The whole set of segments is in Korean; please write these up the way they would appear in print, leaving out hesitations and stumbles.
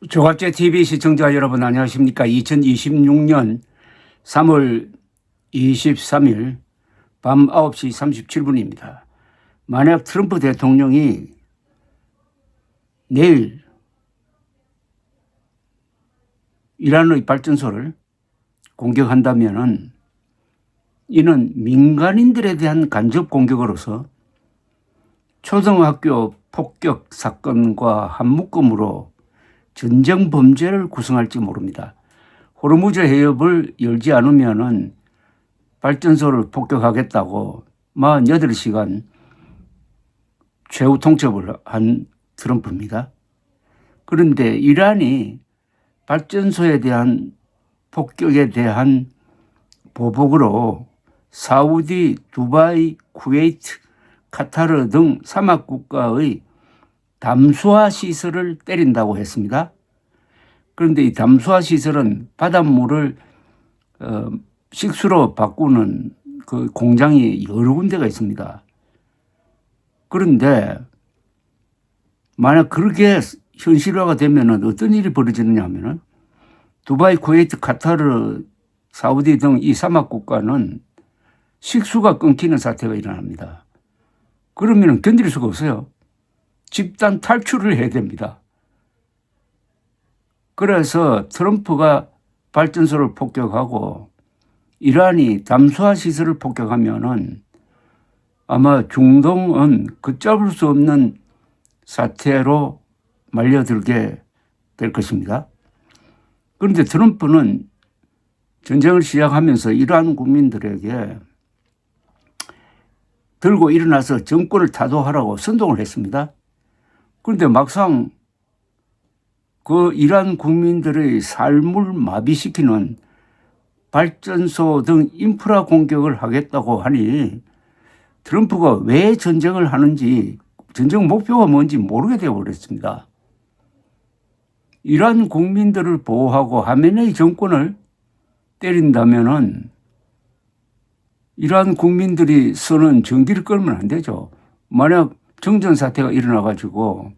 조갑제 TV 시청자 여러분 안녕하십니까? 2026년 3월 23일 밤 9시 37분입니다. 만약 트럼프 대통령이 내일 이란의 발전소를 공격한다면은 이는 민간인들에 대한 간접 공격으로서 초등학교 폭격 사건과 한 묶음으로 전쟁 범죄를 구성할지 모릅니다. 호르무즈 해협을 열지 않으면은 발전소를 폭격하겠다고 48시간 최후 통첩을 한 트럼프입니다. 그런데 이란이 발전소에 대한 폭격에 대한 보복으로 사우디, 두바이, 쿠웨이트, 카타르 등 사막 국가의 담수화 시설을 때린다고 했습니다. 그런데 이 담수화 시설은 바닷물을 식수로 바꾸는 그 공장이 여러 군데가 있습니다. 그런데 만약 그렇게 현실화가 되면 어떤 일이 벌어지느냐 하면은 두바이, 쿠웨이트, 카타르, 사우디 등 이 사막 국가는 식수가 끊기는 사태가 일어납니다. 그러면 견딜 수가 없어요. 집단 탈출을 해야 됩니다. 그래서 트럼프가 발전소를 폭격하고 이란이 담수화 시설을 폭격하면은 아마 중동은 걷잡을 수 없는 사태로 말려들게 될 것입니다. 그런데 트럼프는 전쟁을 시작하면서 이란 국민들에게 들고 일어나서 정권을 타도하라고 선동을 했습니다. 그런데 막상 그 이란 국민들의 삶을 마비시키는 발전소 등 인프라 공격을 하겠다고 하니 트럼프가 왜 전쟁을 하는지 전쟁 목표가 뭔지 모르게 되어버렸습니다. 이란 국민들을 보호하고 하메네이 정권을 때린다면은 이란 국민들이 쓰는 전기를 끌면 안 되죠. 만약 정전 사태가 일어나가지고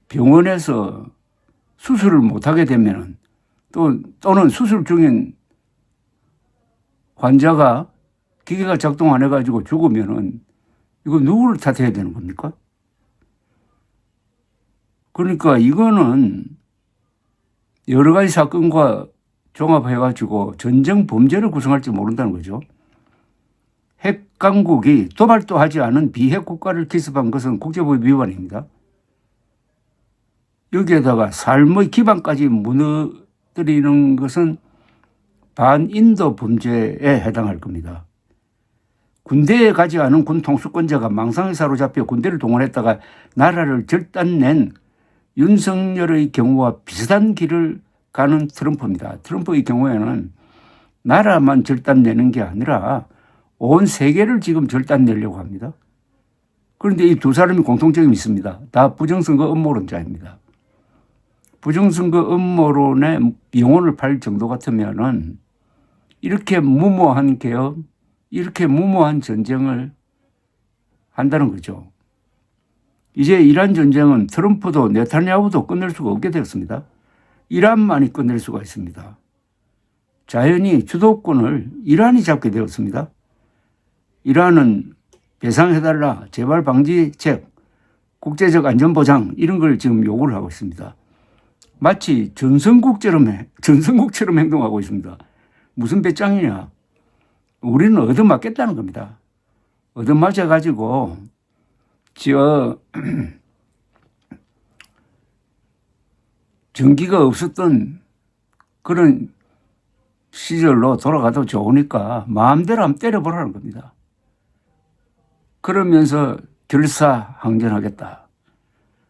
병원에서 수술을 못하게 되면은 또는 수술 중인 환자가 기계가 작동 안 해가지고 죽으면은 이거 누구를 탓해야 되는 겁니까? 그러니까 이거는 여러 가지 사건과 종합해가지고 전쟁 범죄를 구성할지 모른다는 거죠. 핵 강국이 도발도 하지 않은 비핵 국가를 기습한 것은 국제법 위반입니다. 여기에다가 삶의 기반까지 무너뜨리는 것은 반인도 범죄에 해당할 겁니다. 군대에 가지 않은 군 통수권자가 망상에 사로잡혀 군대를 동원했다가 나라를 절단낸 윤석열의 경우와 비슷한 길을 가는 트럼프입니다. 트럼프의 경우에는 나라만 절단내는 게 아니라 온 세계를 지금 절단내려고 합니다. 그런데 이 두 사람이 공통점이 있습니다. 다 부정선거 음모론자입니다. 부정선거 음모론에 영혼을 팔 정도 같으면은 이렇게 무모한 개혁, 이렇게 무모한 전쟁을 한다는 거죠. 이제 이란 전쟁은 트럼프도 네타냐후도 끝낼 수가 없게 되었습니다. 이란만이 끝낼 수가 있습니다. 자연히 주도권을 이란이 잡게 되었습니다. 이란은 배상해달라, 재발 방지책, 국제적 안전보장 이런 걸 지금 요구를 하고 있습니다. 마치 전성국처럼 행동하고 있습니다. 무슨 배짱이냐. 우리는 얻어맞겠다는 겁니다. 얻어맞아가지고 전기가 없었던 그런 시절로 돌아가도 좋으니까 마음대로 한번 때려보라는 겁니다. 그러면서 결사항전하겠다.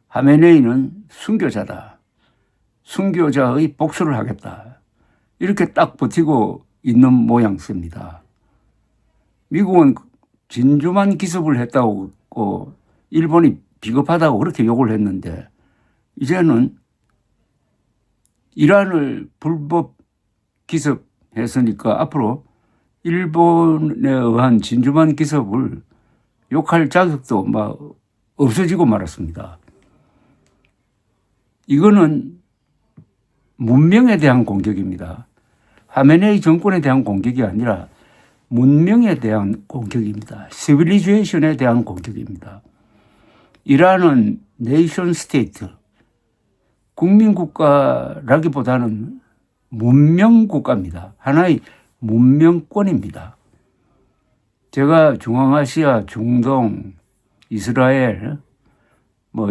하메네이는 순교자다. 순교자의 복수를 하겠다. 이렇게 딱 버티고 있는 모양새입니다. 미국은 진주만 기습을 했다고 일본이 비겁하다고 그렇게 욕을 했는데 이제는 이란을 불법 기습했으니까 앞으로 일본에 의한 진주만 기습을 욕할 자격도 막 없어지고 말았습니다. 이거는 문명에 대한 공격입니다. 하메네이 정권에 대한 공격이 아니라 문명에 대한 공격입니다. 시빌리제이션에 대한 공격입니다. 이란은 네이션 스테이트, 국민국가라기보다는 문명국가입니다. 하나의 문명권입니다. 제가 중앙아시아, 중동, 이스라엘,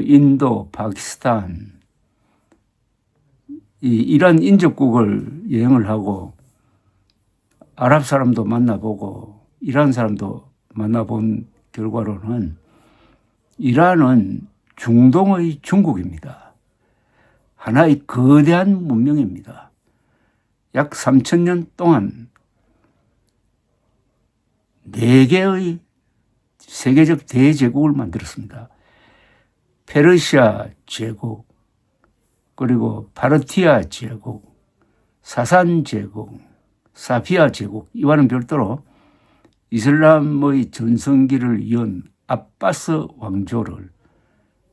인도, 파키스탄, 이란 인접국을 여행을 하고 아랍 사람도 만나보고 이란 사람도 만나본 결과로는 이란은 중동의 중국입니다. 하나의 거대한 문명입니다. 약 3,000년 동안 4개의 세계적 대제국을 만들었습니다. 페르시아 제국, 그리고 파르티아 제국, 사산 제국, 사피아 제국, 이와는 별도로 이슬람의 전성기를 이은 아바스 왕조를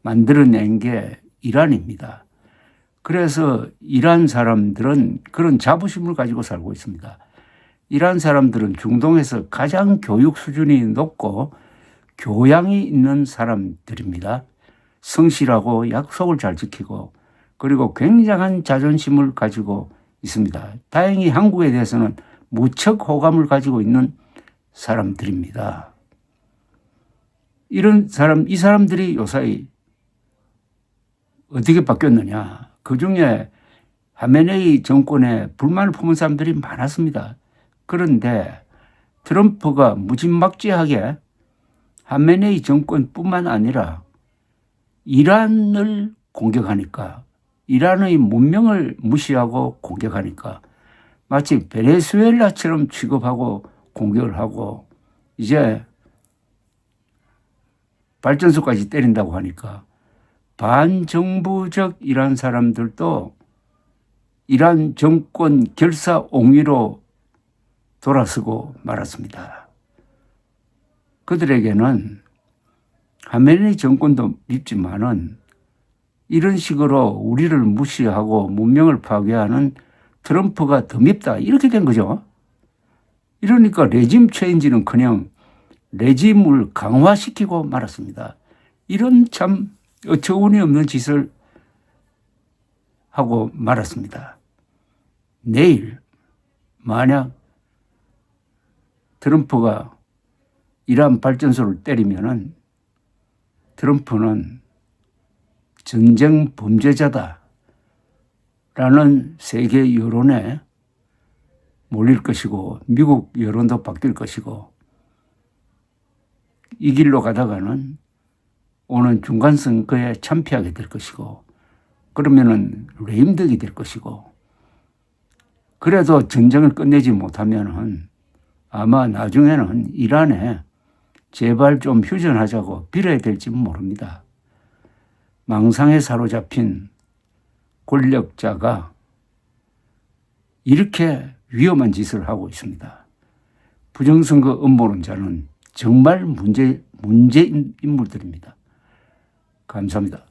만들어낸 게 이란입니다. 그래서 이란 사람들은 그런 자부심을 가지고 살고 있습니다. 이란 사람들은 중동에서 가장 교육 수준이 높고 교양이 있는 사람들입니다. 성실하고 약속을 잘 지키고 그리고 굉장한 자존심을 가지고 있습니다. 다행히 한국에 대해서는 무척 호감을 가지고 있는 사람들입니다. 이 사람들이 요사이 어떻게 바뀌었느냐. 그중에 하메네이 정권에 불만을 품은 사람들이 많았습니다. 그런데 트럼프가 무지막지하게 하메네이 정권뿐만 아니라 이란을 공격하니까, 이란의 문명을 무시하고 공격하니까 마치 베네수엘라처럼 취급하고 공격을 하고 이제 발전소까지 때린다고 하니까 반정부적 이란 사람들도 이란 정권 결사 옹위로 돌아서고 말았습니다. 그들에게는 하메네이 정권도 있지만은 이런 식으로 우리를 무시하고 문명을 파괴하는 트럼프가 더 밉다. 이렇게 된 거죠. 이러니까 레짐 체인지는커녕 레짐을 강화시키고 말았습니다. 이런 참 어처구니 없는 짓을 하고 말았습니다. 내일 만약 트럼프가 이란 발전소를 때리면은 트럼프는 전쟁 범죄자다라는 세계 여론에 몰릴 것이고 미국 여론도 바뀔 것이고 이 길로 가다가는 오는 중간선거에 참패하게 될 것이고 그러면은 레임덕이 될 것이고 그래도 전쟁을 끝내지 못하면은 아마 나중에는 이란에 제발 좀 휴전하자고 빌어야 될지 모릅니다. 망상에 사로잡힌 권력자가 이렇게 위험한 짓을 하고 있습니다. 부정선거 음모론자는 정말 문제 인물들입니다. 감사합니다.